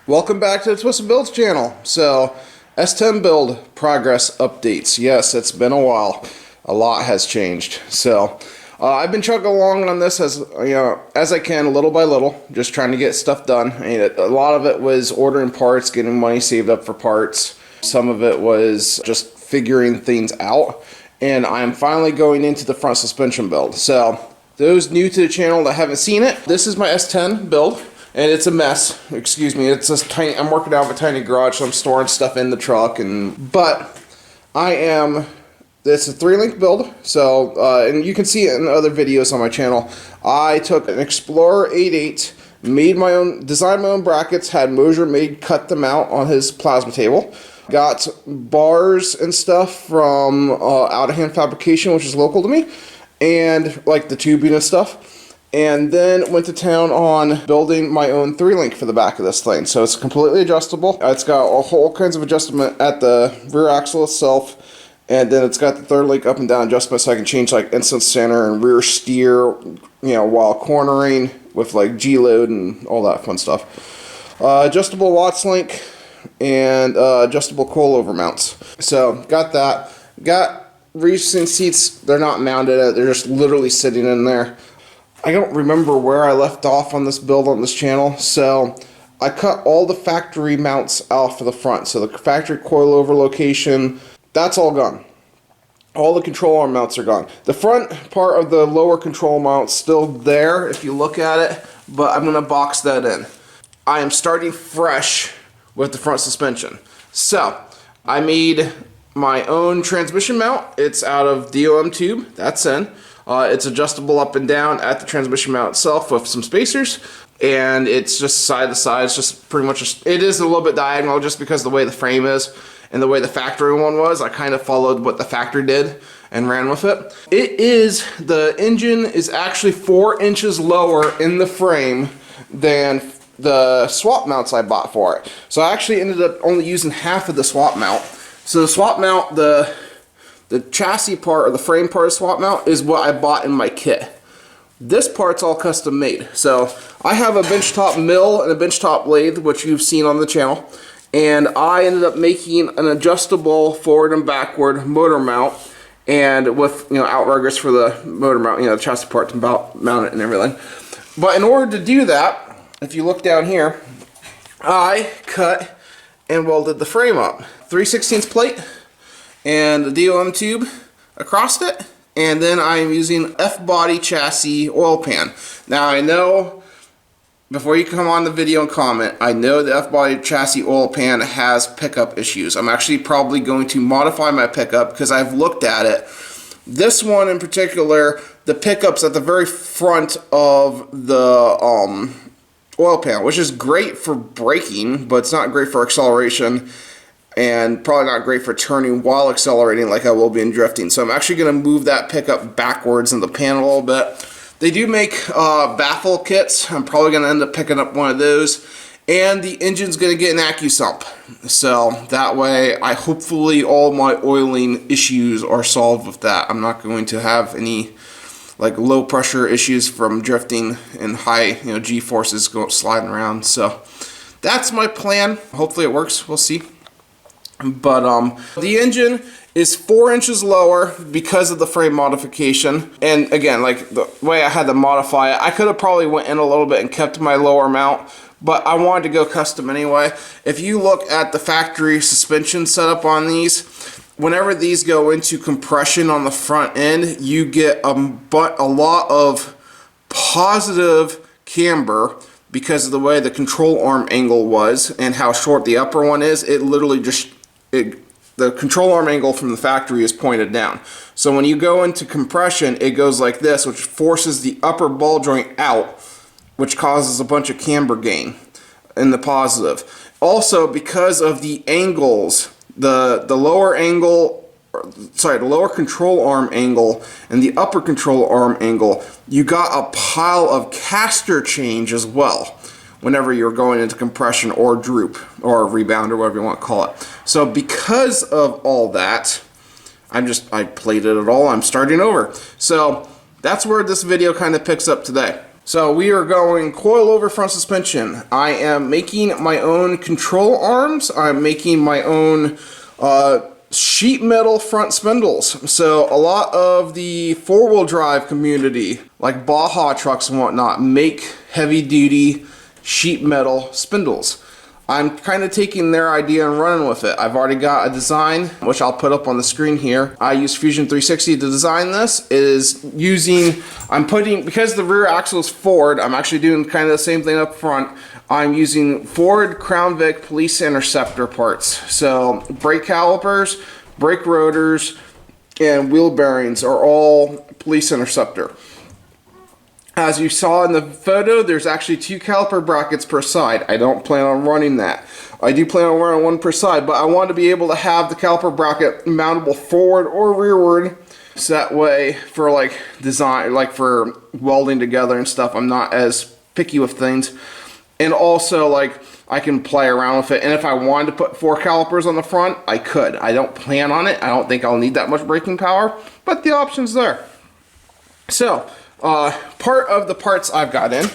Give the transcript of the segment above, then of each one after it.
Welcome back to the Twisted Builds channel. So, S10 build progress updates. Yes, it's been a while. A lot has changed. So, I've been chugging along on this as I can, little by little, just trying to get stuff done. A lot of it was ordering parts, getting money saved up for parts. Some of it was just figuring things out. And I'm finally going into the front suspension build. So, those new to the channel that haven't seen it, this is my S10 build. And it's a mess. Excuse me. It's just tiny. I'm working out of a tiny garage, so I'm storing stuff in the truck. But it's a 3-link build. So, and you can see it in other videos on my channel. I took an Explorer 8.8, made my own, designed my own brackets, had Mosier made, cut them out on his plasma table. Got bars and stuff from Out of Hand Fabrication, which is local to me, and like the tubing and stuff. And then went to town on building my own 3-link for the back of this thing. So it's completely adjustable. It's got all whole kinds of adjustment at the rear axle itself. And then it's got the 3rd link up and down adjustment, so I can change like instant center and rear steer, while cornering with like G-load and all that fun stuff. Adjustable Watts link and adjustable coilover mounts. So got that. Got racing seats. They're not mounted. They're just literally sitting in there. I don't remember where I left off on this build on this channel, so I cut all the factory mounts off of the front. So the factory coilover location, that's all gone. All the control arm mounts are gone. The front part of the lower control mount's still there if you look at it, but I'm going to box that in. I am starting fresh with the front suspension. So I made my own transmission mount. It's out of DOM tube. That's in. It's adjustable up and down at the transmission mount itself with some spacers, and it's just side to side. It's just pretty much, it is a little bit diagonal just because of the way the frame is and the way the factory one was. I kind of followed what the factory did and ran with it. The engine is actually 4 inches lower in the frame than the swap mounts I bought for it. So I actually ended up only using half of the swap mount. So the swap mount, the chassis part or the frame part of swap mount is what I bought in my kit. This part's all custom made. So I have a benchtop mill and a benchtop lathe, which you've seen on the channel, and I ended up making an adjustable forward and backward motor mount, and with outriggers for the motor mount, the chassis part to mount it and everything. But in order to do that, if you look down here, I cut and welded the frame up. 3/16 plate and the DOM tube across it, and then I'm using F-body chassis oil pan. Now I know, before you come on the video and comment, I know the F-body chassis oil pan has pickup issues. I'm actually probably going to modify my pickup because I've looked at it. This one in particular, the pickup's at the very front of the oil pan, which is great for braking, but it's not great for acceleration, and probably not great for turning while accelerating like I will be in drifting. So I'm actually going to move that pickup backwards in the pan a little bit. They do make baffle kits. I'm probably going to end up picking up one of those. And the engine's going to get an AccuSump. So that way, hopefully all my oiling issues are solved with that. I'm not going to have any like low pressure issues from drifting and high G forces sliding around. So that's my plan. Hopefully it works. We'll see. But the engine is 4 inches lower because of the frame modification. And again, like the way I had to modify it, I could have probably went in a little bit and kept my lower mount, but I wanted to go custom anyway. If you look at the factory suspension setup on these, whenever these go into compression on the front end, you get a lot of positive camber because of the way the control arm angle was and how short the upper one is. It literally just, the control arm angle from the factory is pointed down. So when you go into compression, it goes like this, which forces the upper ball joint out, which causes a bunch of camber gain in the positive. Also, because of the angles, the lower angle, the lower control arm angle and the upper control arm angle, you got a pile of caster change as well whenever you're going into compression or droop or rebound or whatever you want to call it. So because of all that, I plated it all. I'm starting over. So that's where this video kind of picks up today. So we are going coilover front suspension. I am making my own control arms. I'm making my own sheet metal front spindles. So a lot of the four-wheel drive community, like Baja trucks and whatnot, make heavy-duty sheet metal spindles. I'm kind of taking their idea and running with it. I've already got a design, which I'll put up on the screen here. I use Fusion 360 to design this. It is using, because the rear axle is forward, I'm actually doing kind of the same thing up front. I'm using Ford Crown Vic Police Interceptor parts. So brake calipers, brake rotors, and wheel bearings are all Police Interceptor. As you saw in the photo, there's actually 2 caliper brackets per side. I don't plan on running that. I do plan on running 1 per side, but I want to be able to have the caliper bracket mountable forward or rearward, so that way for like design, like for welding together and stuff, I'm not as picky with things. And also, like, I can play around with it. And if I wanted to put 4 calipers on the front, I could. I don't plan on it. I don't think I'll need that much braking power, but the option's there. So part of the parts I've got in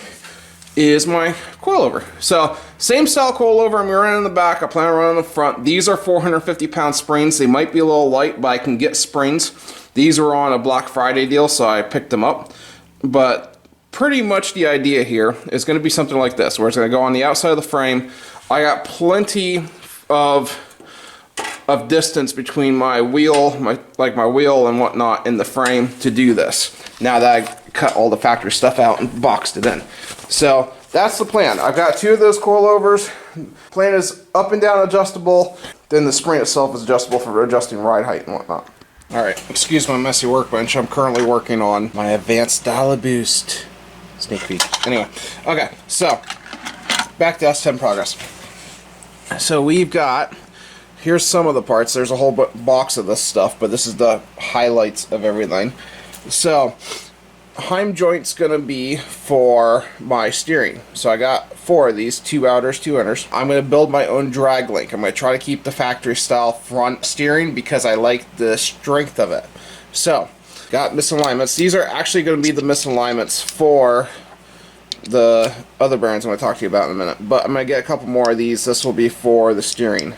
is my coilover. So same style coilover I'm running in the back, I plan on running in the front. These are 450-pound springs. They might be a little light, but I can get springs. These were on a Black Friday deal, so I picked them up. But pretty much the idea here is going to be something like this, where it's going to go on the outside of the frame. I got plenty of distance between my wheel, my wheel and whatnot in the frame to do this. Now that I cut all the factory stuff out and boxed it in. So that's the plan. I've got 2 of those coilovers. Plan is up and down adjustable. Then the spring itself is adjustable for adjusting ride height and whatnot. Alright, excuse my messy workbench. I'm currently working on my advanced dollar boost. Sneak peek. Anyway, okay, so back to S10 progress. So we've got, here's some of the parts. There's a whole box of this stuff, but this is the highlights of everything. So Heim joint's gonna be for my steering. So I got 4 of these, 2 outers, 2 inners. I'm gonna build my own drag link. I'm gonna try to keep the factory style front steering because I like the strength of it. So got misalignments. These are actually going to be the misalignments for the other bearings I'm going to talk to you about in a minute. But I'm going to get a couple more of these. This will be for the steering.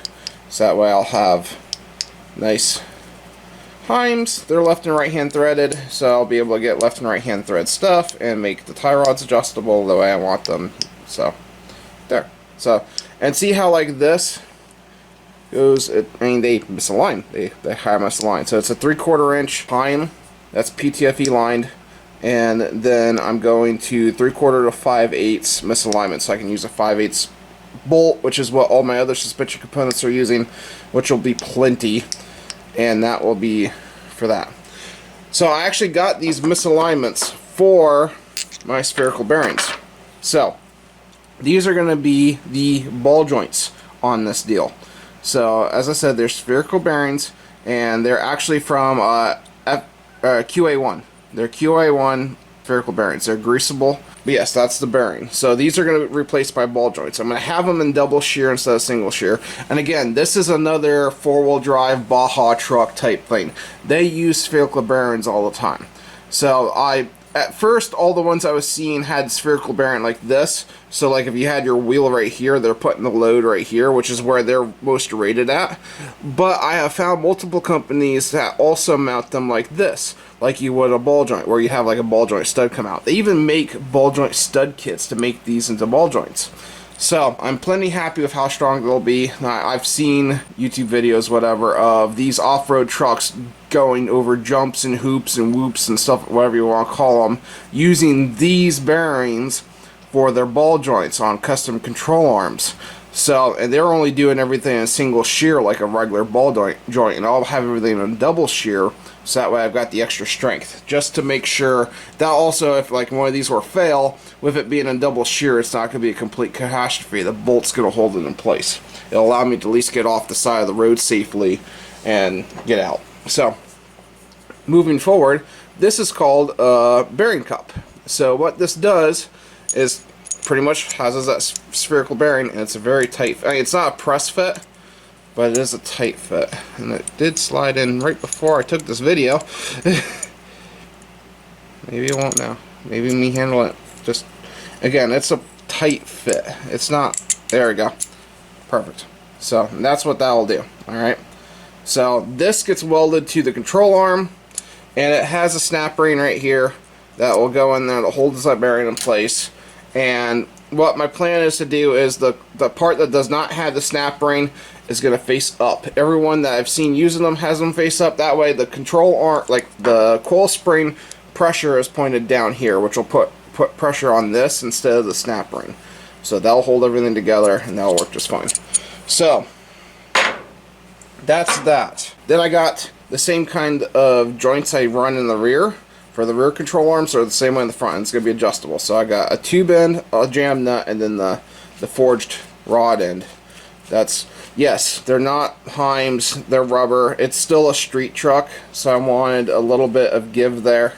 So that way I'll have nice Heims. They're left and right hand threaded. So I'll be able to get left and right hand thread stuff and make the tie rods adjustable the way I want them. So there. So, and see how like this goes, I mean they misalign. They have misaligned. So it's a 3/4 inch Heim. That's PTFE lined, and then I'm going to 3/4 to 5/8 misalignment, so I can use a 5/8 bolt, which is what all my other suspension components are using, which will be plenty, and that will be for that. So I actually got these misalignments for my spherical bearings. So these are going to be the ball joints on this deal. So as I said, they're spherical bearings, and they're actually from QA1. They're QA1 spherical bearings. They're greasable. But yes, that's the bearing. So these are going to be replaced by ball joints. I'm going to have them in double shear instead of single shear. And again, this is another four-wheel drive Baja truck type thing. They use spherical bearings all the time. So at first, all the ones I was seeing had spherical bearing like this. So like if you had your wheel right here, they're putting the load right here, which is where they're most rated at. But I have found multiple companies that also mount them like this, like you would a ball joint, where you have like a ball joint stud come out. They even make ball joint stud kits to make these into ball joints. So I'm plenty happy with how strong they'll be. I've seen YouTube videos, whatever, of these off-road trucks going over jumps and hoops and whoops and stuff, whatever you want to call them, using these bearings for their ball joints on custom control arms. So, and they're only doing everything in single shear like a regular ball joint, and I'll have everything in double shear, so that way I've got the extra strength, just to make sure that also if like one of these were fail, with it being in double shear, it's not going to be a complete catastrophe. The bolt's going to hold it in place. It'll allow me to at least get off the side of the road safely and get out. So, moving forward, this is called a bearing cup. So what this does is pretty much houses that spherical bearing, and it's a very tight, I mean, it's not a press fit, but it is a tight fit, and it did slide in right before I took this video. Maybe it won't now. Maybe me handling it Just, again, it's a tight fit. It's not, there we go. Perfect. So that's what that will do. Alright. So this gets welded to the control arm, and it has a snap ring right here that will go in there to hold this bearing in place. And what my plan is to do is the part that does not have the snap ring is going to face up. Everyone that I've seen using them has them face up. That way the control arm, like the coil spring pressure, is pointed down here, which will put pressure on this instead of the snap ring. So that'll hold everything together, and that'll work just fine. So that's that. Then I got the same kind of joints I run in the rear for the rear control arms, are the same way in the front, and it's going to be adjustable. So I got a tube end, a jam nut, and then the forged rod end. That's, yes, they're not Heims, they're rubber. It's still a street truck, so I wanted a little bit of give there,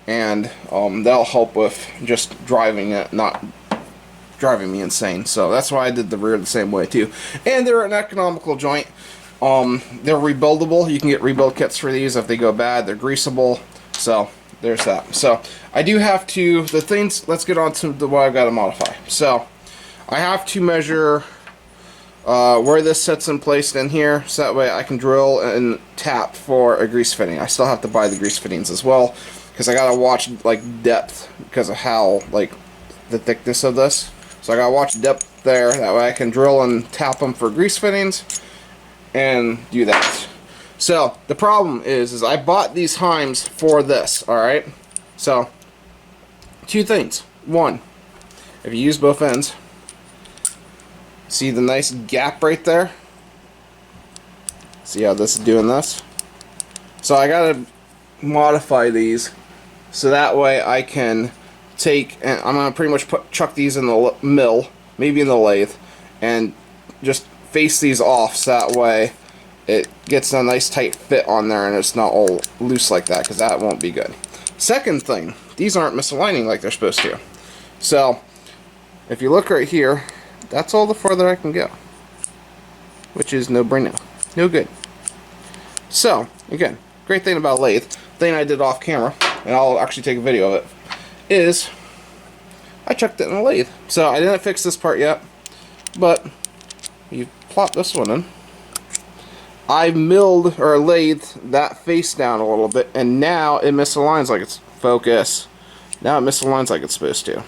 and that'll help with just driving it, not driving me insane. So that's why I did the rear the same way too. And they're an economical joint. They're rebuildable. You can get rebuild kits for these if they go bad. They're greasable. So there's that. So I do have to, the things, let's get on to what I've got to modify. So I have to measure where this sits in place in here, so that way I can drill and tap for a grease fitting. I still have to buy the grease fittings as well, because I gotta watch like depth because of how, like, the thickness of this. So I gotta watch depth there, that way I can drill and tap them for grease fittings and do that. So the problem is I bought these Heims for this, alright? So two things. One, if you use both ends, see the nice gap right there? See how this is doing this? So I gotta modify these so that way I can take, and I'm gonna pretty much chuck these in the mill, maybe in the lathe, and just face these off so that way it gets a nice tight fit on there and it's not all loose like that, because that won't be good. Second thing, these aren't misaligning like they're supposed to. So if you look right here, that's all the farther I can go, which is no bueno, no good. So again, great thing about lathe, thing I did off camera, and I'll actually take a video of it, is I chucked it in a lathe. So I didn't fix this part yet, but you plop this one in. I milled or lathed that face down a little bit, and now it misaligns like it's focus. Now it misaligns like it's supposed to.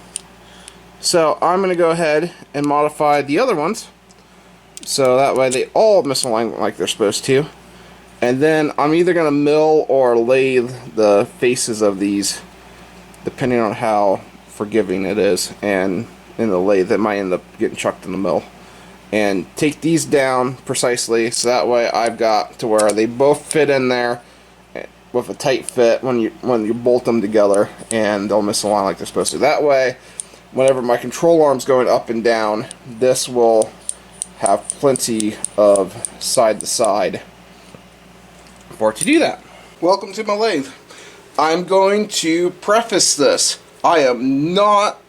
So I'm going to go ahead and modify the other ones so that way they all misalign like they're supposed to. And then I'm either going to mill or lathe the faces of these depending on how forgiving it is, and in the lathe it might end up getting chucked in the mill. And take these down precisely so that way I've got to where they both fit in there with a tight fit when you bolt them together, and they'll misalign like they're supposed to. That way, whenever my control arm's going up and down, this will have plenty of side to side for it to do that. Welcome to my lathe. I'm going to preface this. I am not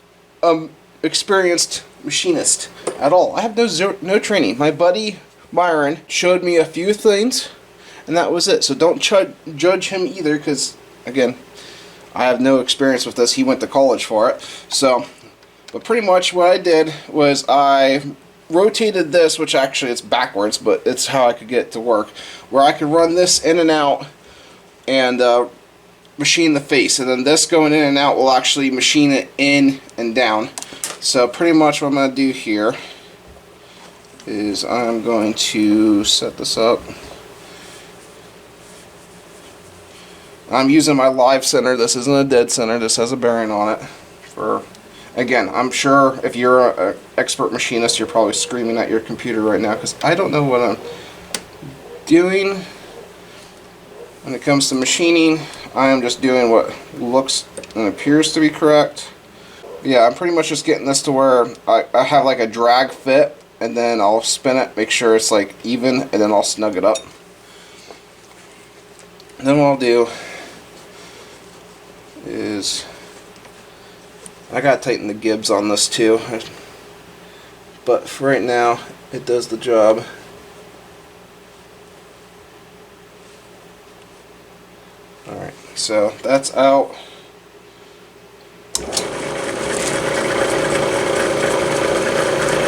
experienced machinist at all. I have no training. My buddy Byron showed me a few things, and that was it. So don't judge him either, because again, I have no experience with this. He went to college for it. So, but pretty much what I did was I rotated this, which actually it's backwards, but it's how I could get it to work, where I could run this in and out and machine the face, and then this going in and out will actually machine it in and down. So pretty much what I'm going to do here is I'm going to set this up. I'm using my live center. This isn't a dead center. This has a bearing on it. For, again, I'm sure if you're an expert machinist, you're probably screaming at your computer right now, because I don't know what I'm doing when it comes to machining. I am just doing what looks and appears to be correct. Yeah, I'm pretty much just getting this to where I have like a drag fit, and then I'll spin it, make sure it's like even, and then I'll snug it up. And then what I'll do is I gotta tighten the gibs on this too, but for right now it does the job. Alright, so that's out.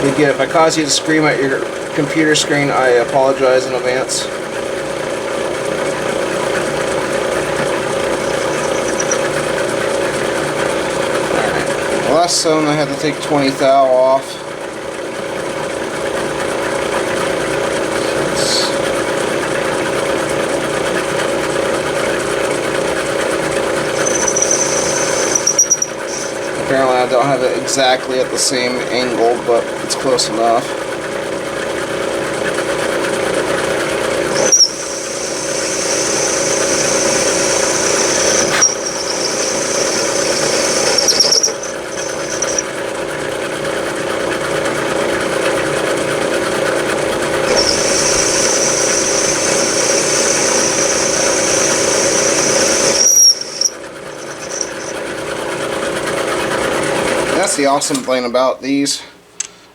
Again, if I cause you to scream at your computer screen, I apologize in advance. Alright, last zone I had to take 20 thou off. Apparently I don't have it exactly at the same angle, but it's close enough. That's the awesome thing about these.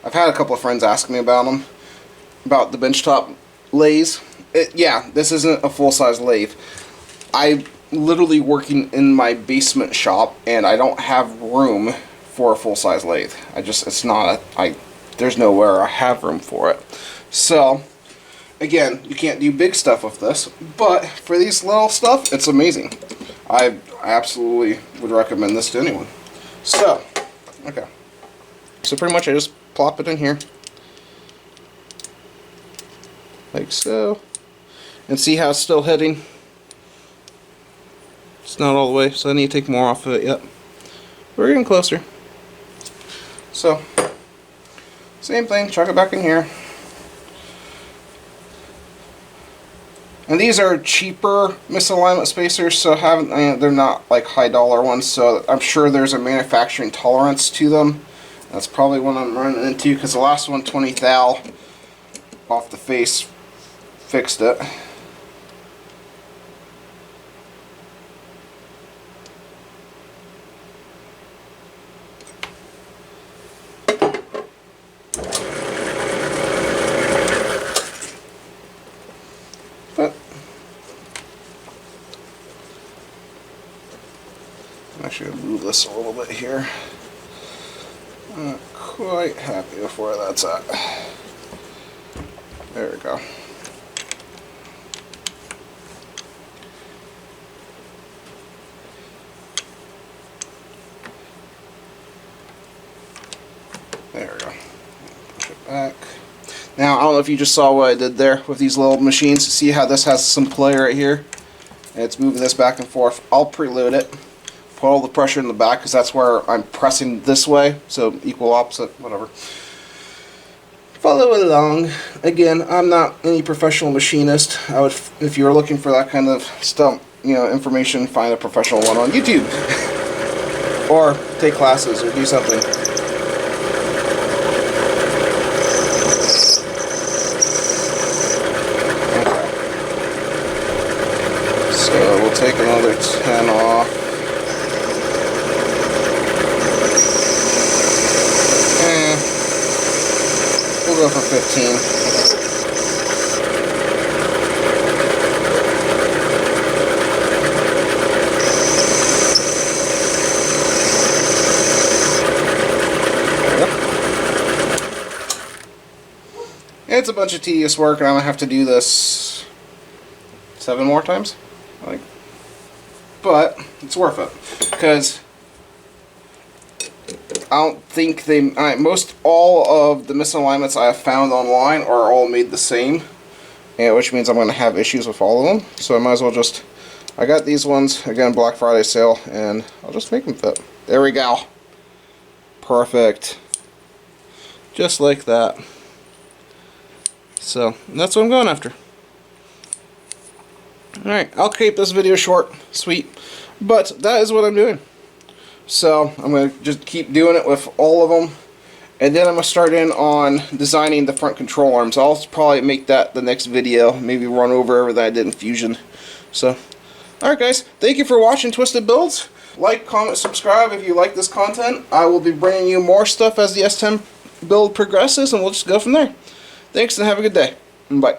I've had a couple of friends ask me about them, about the benchtop lathes. Yeah, this isn't a full-size lathe. I'm literally working in my basement shop, and I don't have room for a full-size lathe. There's nowhere I have room for it. So, again, you can't do big stuff with this, but for these little stuff, it's amazing. I absolutely would recommend this to anyone. So, okay. So pretty much I just plop it in here. Like so. And see how it's still heading? It's not all the way, so I need to take more off of it yet. We're getting closer. So, same thing, chuck it back in here. And these are cheaper misalignment spacers, so they're not like high dollar ones, so I'm sure there's a manufacturing tolerance to them. That's probably what I'm running into, because the last one, 20 thou off the face, fixed it. But I'm actually going to move this a little bit here. I'm not quite happy with where that's at. There we go. There we go. Push it back. Now, I don't know if you just saw what I did there with these little machines. See how this has some play right here? And it's moving this back and forth. I'll preload it. Put all the pressure in the back, because that's where I'm pressing this way. So, equal opposite, whatever. Follow along. Again, I'm not any professional machinist. I would, if you're looking for that kind of stuff, information, find a professional one on YouTube. Or take classes or do something. So we'll take another 10 off. We'll go for 15. It's a bunch of tedious work, and I'm going to have to do this 7 more times. But it's worth it, because I don't think most all of the misalignments I have found online are all made the same, which means I'm going to have issues with all of them. So I might as well just, I got these ones, again, Black Friday sale, and I'll just make them fit. There we go. Perfect. Just like that. So that's what I'm going after. Alright, I'll keep this video short, sweet, but that is what I'm doing. So I'm going to just keep doing it with all of them, and then I'm going to start in on designing the front control arms. I'll probably make that the next video, maybe run over everything I did in Fusion. So, alright guys, thank you for watching Twisted Builds. Like, comment, subscribe if you like this content. I will be bringing you more stuff as the S10 build progresses, and we'll just go from there. Thanks and have a good day. Bye.